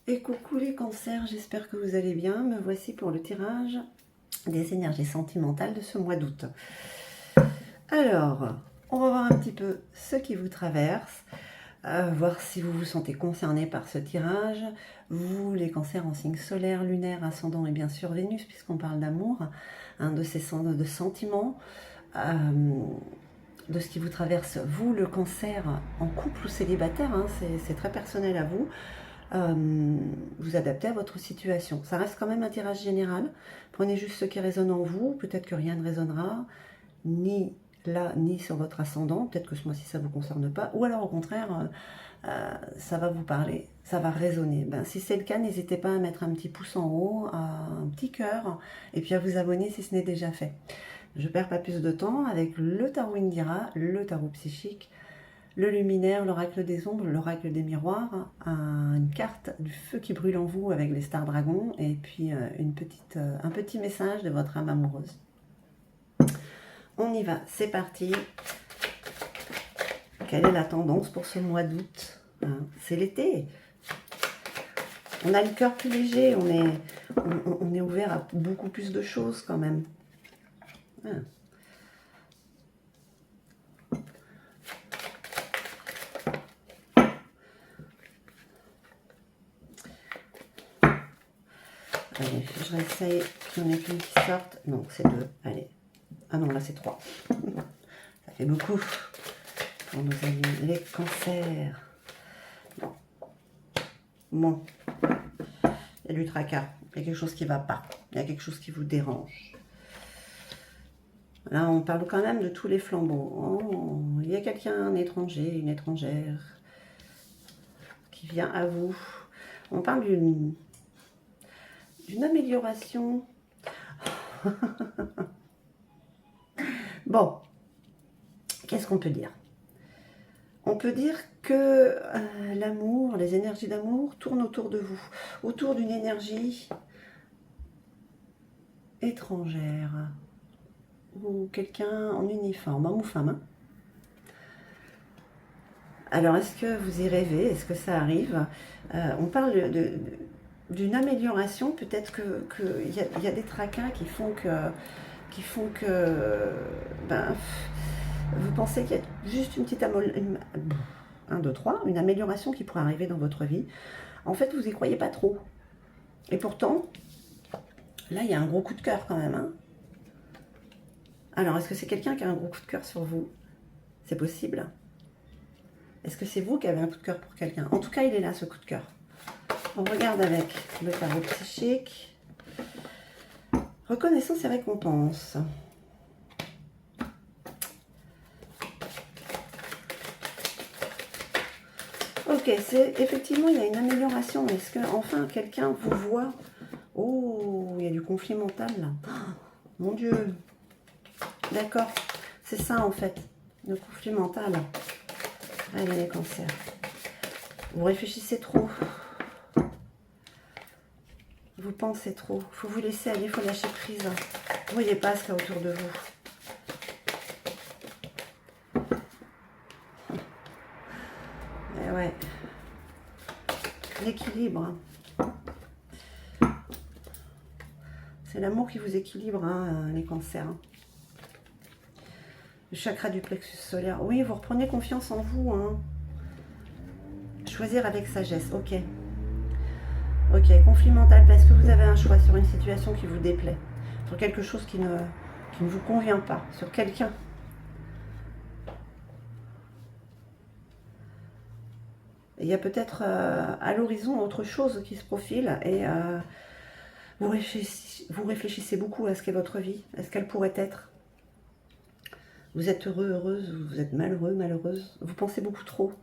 Et coucou les cancers, j'espère que vous allez bien. Me voici pour le tirage des énergies sentimentales de ce mois d'août. Alors, on va voir un petit peu ce qui vous traverse, voir si vous vous sentez concerné par ce tirage. Vous, les cancers en signe solaire, lunaire, ascendant et bien sûr Vénus, puisqu'on parle d'amour, de ces de sentiments, de ce qui vous traverse, vous, le cancer, en couple ou célibataire, c'est très personnel à vous. Vous adaptez à votre situation. Ça reste quand même un tirage général. Prenez juste ce qui résonne en vous. Peut-être que rien ne résonnera, ni là, ni sur votre ascendant. Peut-être que ce mois-ci, ça ne vous concerne pas. Ou alors, au contraire, ça va vous parler, ça va résonner. Ben, si c'est le cas, n'hésitez pas à mettre un petit pouce en haut, un petit cœur, et puis à vous abonner si ce n'est déjà fait. Je ne perds pas plus de temps avec le tarot Indira, le tarot psychique, le luminaire, l'oracle des ombres, l'oracle des miroirs, une carte du feu qui brûle en vous avec les stars dragons et puis un petit message de votre âme amoureuse. On y va, c'est parti. Quelle est la tendance pour ce mois d'août? C'est l'été. On a le cœur plus léger, on est ouvert à beaucoup plus de choses quand même. Allez, je réessaye qu'il y en ait qu'une qui sorte. Non, c'est deux. Allez. Ah non, là c'est trois. Ça fait beaucoup pour nos amis les cancers. Bon. Bon. Il y a du tracas. Il y a quelque chose qui ne va pas. Il y a quelque chose qui vous dérange. Là, on parle quand même de tous les flambeaux. Oh, il y a quelqu'un, un étranger, une étrangère, qui vient à vous. On parle d'une amélioration. Bon, qu'est-ce qu'on peut dire? On peut dire que l'amour, les énergies d'amour tournent autour de vous, autour d'une énergie étrangère, ou quelqu'un en uniforme, homme ou femme. Alors, est-ce que vous y rêvez? Est-ce que ça arrive? On parle d'une amélioration, peut-être qu'il y a des tracas qui font que ben, vous pensez qu'il y a juste une petite une amélioration qui pourrait arriver dans votre vie. En fait, vous n'y croyez pas trop. Et pourtant, là, il y a un gros coup de cœur quand même. Alors, est-ce que c'est quelqu'un qui a un gros coup de cœur sur vous? C'est possible. Est-ce que c'est vous qui avez un coup de cœur pour quelqu'un? En tout cas, il est là, ce coup de cœur. On regarde avec le tarot psychique. Reconnaissance et récompense. Ok, c'est effectivement, il y a une amélioration. Est-ce que enfin quelqu'un vous voit? Oh, il y a du conflit mental là. Oh, mon Dieu. D'accord, c'est ça en fait, le conflit mental. Allez les cancers. Vous réfléchissez trop. Vous pensez trop. Il faut vous laisser aller, il faut lâcher prise. Vous voyez pas ce qu'il y a autour de vous. Et ouais. L'équilibre. C'est l'amour qui vous équilibre, les cancers. Le chakra du plexus solaire. Oui, vous reprenez confiance en vous. Choisir avec sagesse. Ok. Ok, conflit mental parce que vous avez un choix sur une situation qui vous déplaît. Sur quelque chose qui ne vous convient pas. Sur quelqu'un. Il y a peut-être à l'horizon autre chose qui se profile et vous réfléchissez beaucoup à ce qu'est votre vie, à ce qu'elle pourrait être. Vous êtes heureux, heureuse, vous êtes malheureux, malheureuse. Vous pensez beaucoup trop.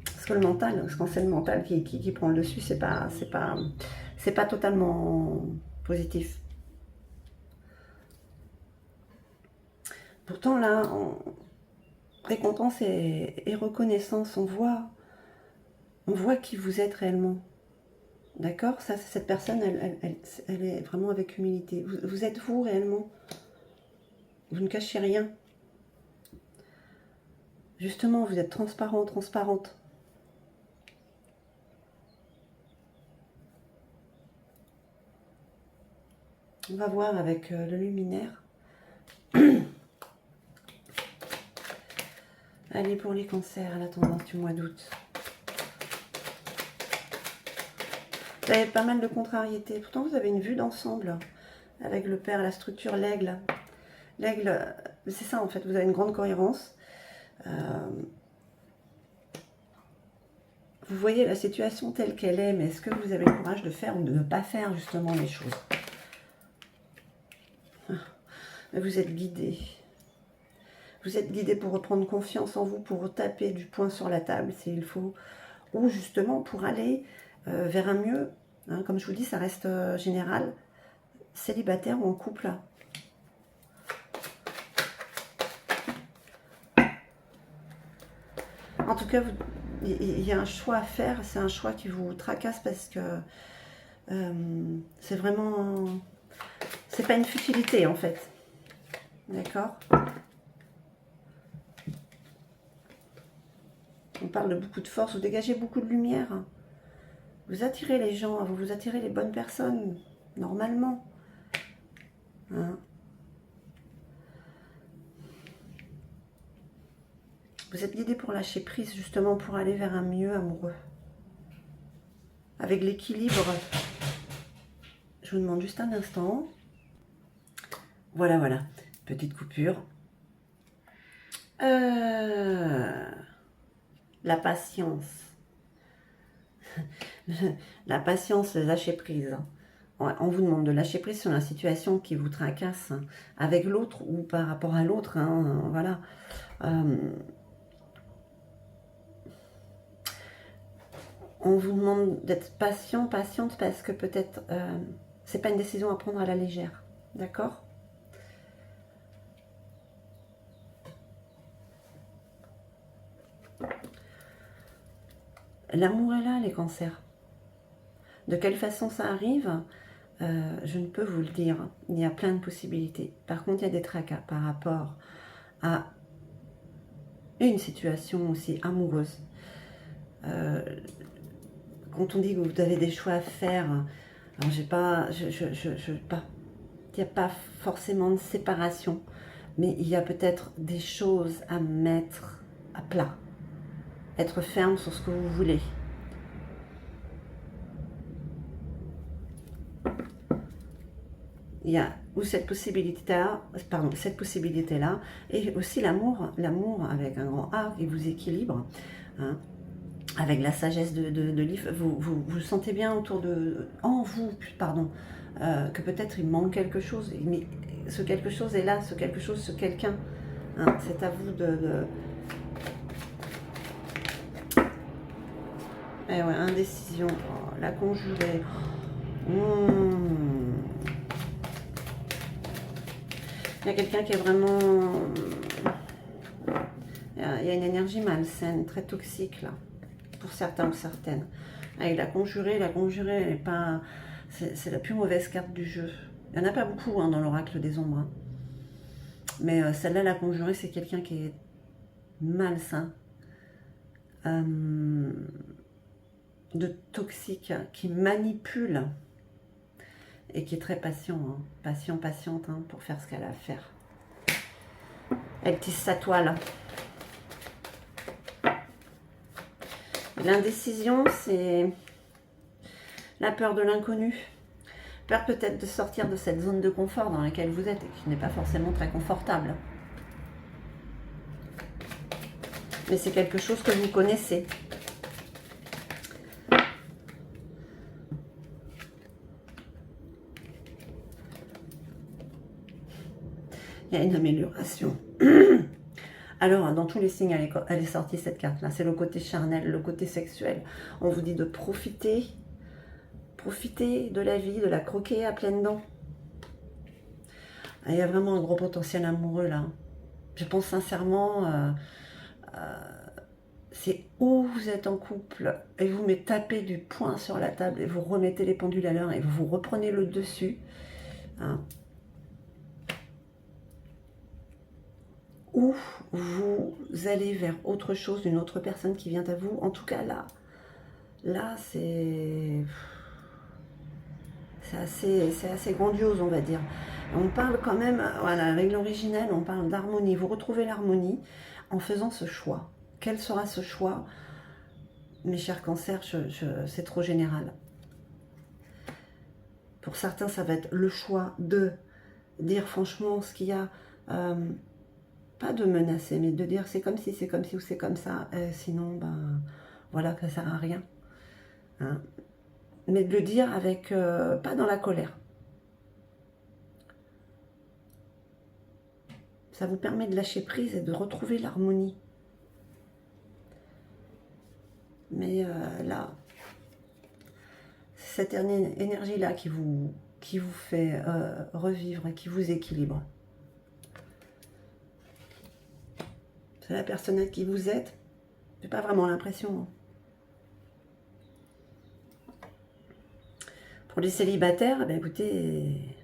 Parce que le mental, quand c'est le mental qui prend le dessus, c'est pas totalement positif. Pourtant là, récompense et reconnaissance, on voit qui vous êtes réellement. D'accord? Ça, cette personne, elle est vraiment avec humilité. Vous êtes vous réellement. Vous ne cachez rien. Justement, vous êtes transparent, transparente. On va voir avec le luminaire. Allez, pour les cancers, à la tendance du mois d'août. Vous avez pas mal de contrariétés. Pourtant, vous avez une vue d'ensemble avec le père, la structure, l'aigle. L'aigle, c'est ça en fait, vous avez une grande cohérence. Vous voyez la situation telle qu'elle est, mais est-ce que vous avez le courage de faire ou de ne pas faire justement les choses? Vous êtes guidé. Vous êtes guidé pour reprendre confiance en vous, pour taper du poing sur la table s'il faut, ou justement pour aller vers un mieux. Hein, comme je vous dis, ça reste général, célibataire ou en couple. En tout cas, il y a un choix à faire. C'est un choix qui vous tracasse parce que c'est vraiment... C'est pas une futilité en fait. D'accord? On parle de beaucoup de force, vous dégagez beaucoup de lumière. Vous attirez les gens, vous attirez les bonnes personnes, normalement. Hein? Vous êtes guidé pour lâcher prise, justement, pour aller vers un mieux amoureux. Avec l'équilibre. Je vous demande juste un instant. Voilà, voilà. Petite coupure. La patience. La patience, lâcher prise. On vous demande de lâcher prise sur la situation qui vous tracasse avec l'autre ou par rapport à l'autre. Hein, voilà. On vous demande d'être patient, patiente, parce que peut-être c'est pas une décision à prendre à la légère. D'accord? L'amour est là, les cancers. De quelle façon ça arrive? Je ne peux vous le dire. Il y a plein de possibilités. Par contre, il y a des tracas par rapport à une situation aussi amoureuse. Quand on dit que vous avez des choix à faire, alors j'ai pas, il n'y a pas forcément de séparation, mais il y a peut-être des choses à mettre à plat, être ferme sur ce que vous voulez. Il y a ou cette possibilité-là, et aussi l'amour avec un grand A qui vous équilibre, hein, avec la sagesse de Liv, vous sentez bien que peut-être il manque quelque chose, mais ce quelque chose est là, ce quelque chose, ce quelqu'un, hein, c'est à vous Eh ouais, indécision, oh, la conjurée. Il y a quelqu'un qui est vraiment... Il y a une énergie malsaine, très toxique là, pour certains ou certaines. Avec la conjurée, elle n'est pas... C'est la plus mauvaise carte du jeu. Il n'y en a pas beaucoup hein, dans l'oracle des ombres. Hein. Mais celle-là, la conjurée, c'est quelqu'un qui est malsain. De toxique, qui manipule et qui est très patient, hein. Patiente hein, pour faire ce qu'elle a à faire. Elle tisse sa toile. L'indécision, c'est la peur de l'inconnu. Peur peut-être de sortir de cette zone de confort dans laquelle vous êtes et qui n'est pas forcément très confortable. Mais c'est quelque chose que vous connaissez. Il y a une amélioration. Alors, dans tous les signes, elle est sortie cette carte-là. C'est le côté charnel, le côté sexuel. On vous dit de profiter de la vie, de la croquer à pleines dents. Il y a vraiment un gros potentiel amoureux là. Je pense sincèrement, c'est où vous êtes en couple et vous me tapez du poing sur la table et vous remettez les pendules à l'heure et vous reprenez le dessus. Hein. Ou vous allez vers autre chose, une autre personne qui vient à vous. En tout cas, là, c'est C'est assez grandiose, on va dire. On parle quand même, voilà, avec l'original, on parle d'harmonie. Vous retrouvez l'harmonie en faisant ce choix. Quel sera ce choix? Mes chers cancers, c'est trop général. Pour certains, ça va être le choix de dire franchement ce qu'il y a, pas de menacer, mais de dire c'est comme si, ou c'est comme ça, sinon, ben, voilà, que ça sert à rien. Hein. Mais de le dire avec, pas dans la colère. Ça vous permet de lâcher prise et de retrouver l'harmonie. Mais là, cette énergie-là qui vous fait revivre et qui vous équilibre. C'est la personne qui vous êtes. J'ai pas vraiment l'impression. Pour les célibataires, ben écoutez,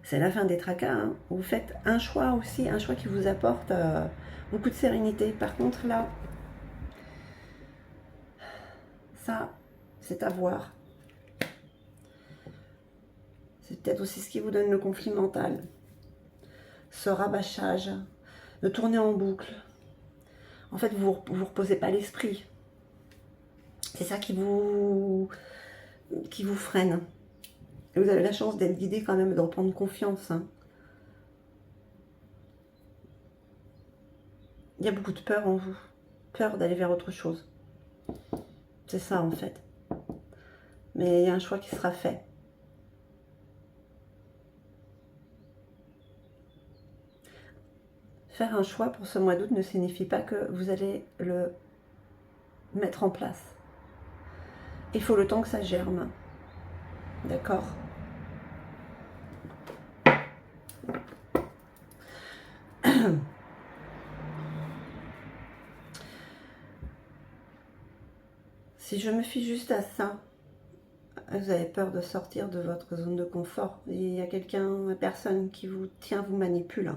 c'est la fin des tracas. Hein. Vous faites un choix aussi, un choix qui vous apporte beaucoup de sérénité. Par contre, là, ça, c'est à voir. C'est peut-être aussi ce qui vous donne le conflit mental. Ce rabâchage, de tourner en boucle. En fait, vous ne reposez pas l'esprit. C'est ça qui vous freine. Et vous avez la chance d'être guidé quand même, de reprendre confiance. Hein. Il y a beaucoup de peur en vous. Peur d'aller vers autre chose. C'est ça en fait. Mais il y a un choix qui sera fait. Faire un choix pour ce mois d'août ne signifie pas que vous allez le mettre en place. Il faut le temps que ça germe. D'accord ? Si je me fie juste à ça, vous avez peur de sortir de votre zone de confort. Il y a quelqu'un, personne qui vous tient, vous manipule.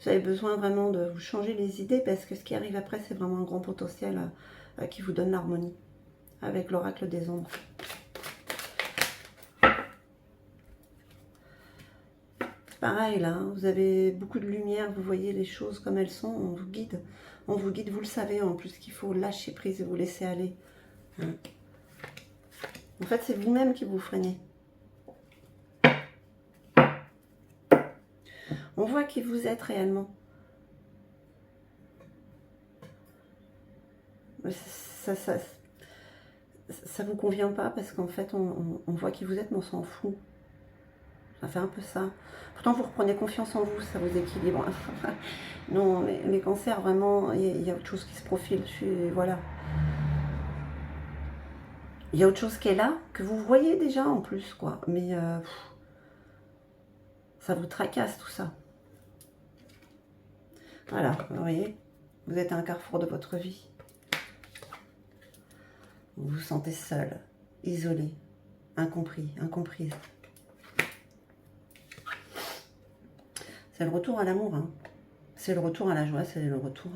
Vous avez besoin vraiment de vous changer les idées parce que ce qui arrive après, c'est vraiment un grand potentiel qui vous donne l'harmonie avec l'oracle des ombres. Pareil là, vous avez beaucoup de lumière, vous voyez les choses comme elles sont, on vous guide. On vous guide, vous le savez en plus qu'il faut lâcher prise et vous laisser aller. En fait, c'est vous-même qui vous freinez. On voit qui vous êtes réellement. Ça vous convient pas parce qu'en fait, on voit qui vous êtes, mais on s'en fout. Ça fait un peu ça. Pourtant, vous reprenez confiance en vous, ça vous équilibre. Non, les cancers, vraiment, il y a autre chose qui se profile. Voilà. Il y a autre chose qui est là, que vous voyez déjà en plus, quoi. Mais ça vous tracasse tout ça. Voilà, vous voyez, vous êtes à un carrefour de votre vie. Vous vous sentez seul, isolé, incompris, incomprise. C'est le retour à l'amour, hein. C'est le retour à la joie, c'est le retour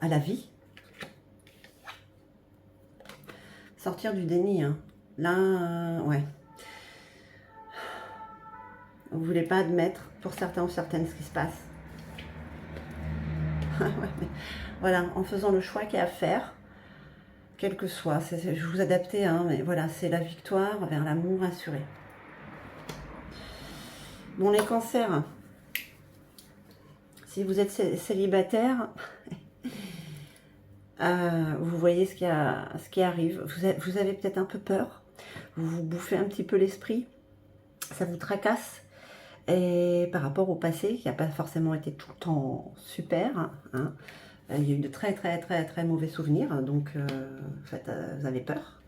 à la vie. Sortir du déni, hein. Là, ouais. Vous ne voulez pas admettre, pour certains ou certaines, ce qui se passe. Voilà, en faisant le choix qu'il y a à faire, quel que soit, je vous adapter, hein, mais voilà, c'est la victoire vers l'amour assuré. Bon, les cancers, si vous êtes célibataire, vous voyez ce qui arrive. Vous avez peut-être un peu peur, vous vous bouffez un petit peu l'esprit, ça vous tracasse. Et par rapport au passé, qui n'a pas forcément été tout le temps super, hein, il y a eu de très très très très mauvais souvenirs, donc en fait, vous avez peur.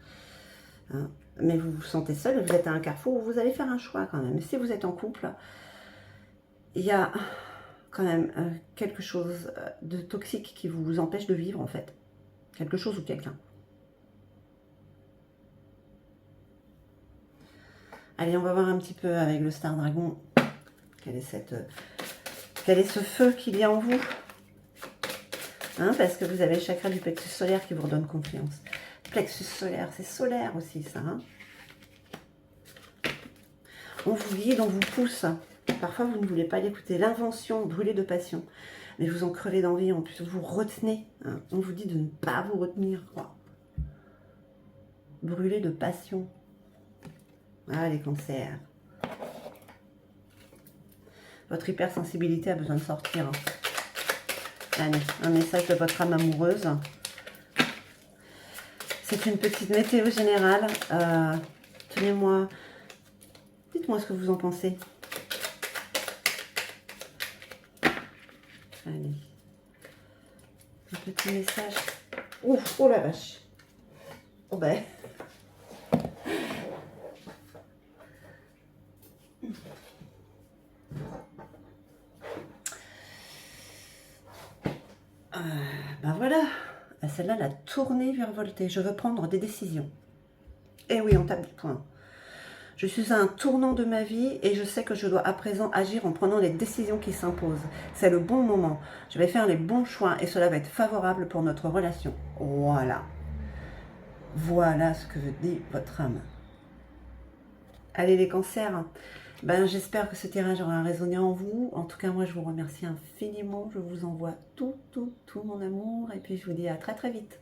Hein, mais vous vous sentez seul, vous êtes à un carrefour où vous allez faire un choix quand même. Si vous êtes en couple, il y a quand même quelque chose de toxique qui vous empêche de vivre en fait. Quelque chose ou quelqu'un. Allez, on va voir un petit peu avec le Star Dragon. Quel est ce feu qu'il y a en vous, hein, parce que vous avez le chakra du plexus solaire qui vous redonne confiance. Plexus solaire, c'est solaire aussi ça. Hein. On vous guide, on vous pousse. Parfois, vous ne voulez pas l'écouter. L'invention, brûlée de passion. Mais vous en crevez d'envie, en plus, vous retenez. Hein. On vous dit de ne pas vous retenir, quoi. Brûlé de passion. Ah, les cancers. Votre hypersensibilité a besoin de sortir. Allez, un message de votre âme amoureuse. C'est une petite météo générale. Tenez-moi. Dites-moi ce que vous en pensez. Allez. Un petit message. Ouf, oh la vache. Oh ben. Ben voilà. Celle-là l'a tournée virevoltée. Je veux prendre des décisions. Eh oui, on tape du poing. Je suis à un tournant de ma vie et je sais que je dois à présent agir en prenant les décisions qui s'imposent. C'est le bon moment. Je vais faire les bons choix et cela va être favorable pour notre relation. Voilà. Voilà ce que dit votre âme. Allez les cancers, ben, j'espère que ce tirage aura résonné en vous. En tout cas, moi je vous remercie infiniment. Je vous envoie tout mon amour et puis je vous dis à très très vite.